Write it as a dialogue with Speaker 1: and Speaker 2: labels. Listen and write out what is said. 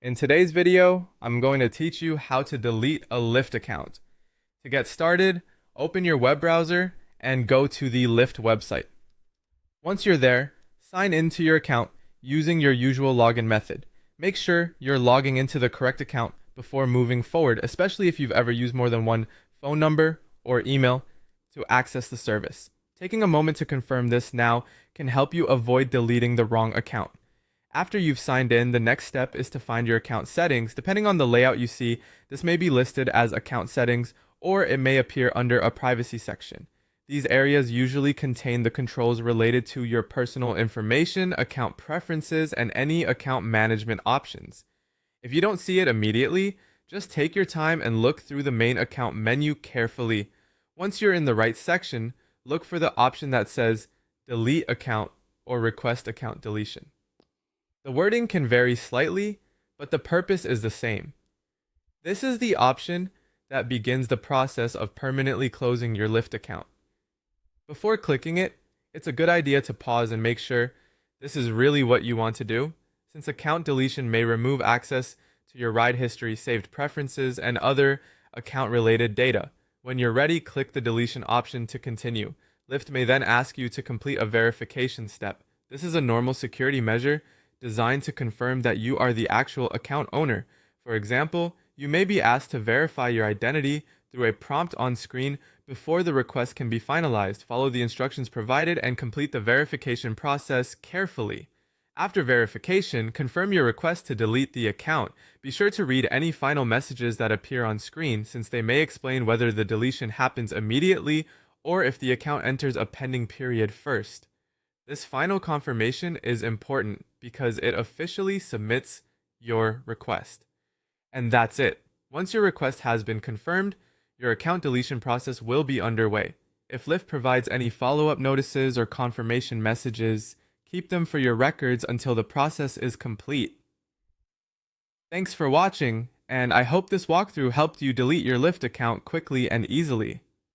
Speaker 1: In today's video, I'm going to teach you how to delete a Lyft account. To get started, open your web browser and go to the Lyft website. Once you're there, sign into your account using your usual login method. Make sure you're logging into the correct account before moving forward, especially if you've ever used more than one phone number or email to access the service. Taking a moment to confirm this now can help you avoid deleting the wrong account. After you've signed in, the next step is to find your account settings. Depending on the layout you see, this may be listed as account settings or it may appear under a privacy section. These areas usually contain the controls related to your personal information, account preferences, and any account management options. If you don't see it immediately, just take your time and look through the main account menu carefully. Once you're in the right section, look for the option that says Delete Account or Request Account Deletion. The wording can vary slightly, but the purpose is the same. This is the option that begins the process of permanently closing your Lyft account. Before clicking it, it's a good idea to pause and make sure this is really what you want to do, since account deletion may remove access to your ride history, saved preferences, and other account-related data. When you're ready, click the deletion option to continue. Lyft may then ask you to complete a verification step. This is a normal security measure designed to confirm that you are the actual account owner. For example, you may be asked to verify your identity through a prompt on screen before the request can be finalized. Follow the instructions provided and complete the verification process carefully. After verification, confirm your request to delete the account. Be sure to read any final messages that appear on screen, since they may explain whether the deletion happens immediately or if the account enters a pending period first. This final confirmation is important because it officially submits your request. And that's it. Once your request has been confirmed, your account deletion process will be underway. If Lyft provides any follow-up notices or confirmation messages, keep them for your records until the process is complete. Thanks for watching, and I hope this walkthrough helped you delete your Lyft account quickly and easily.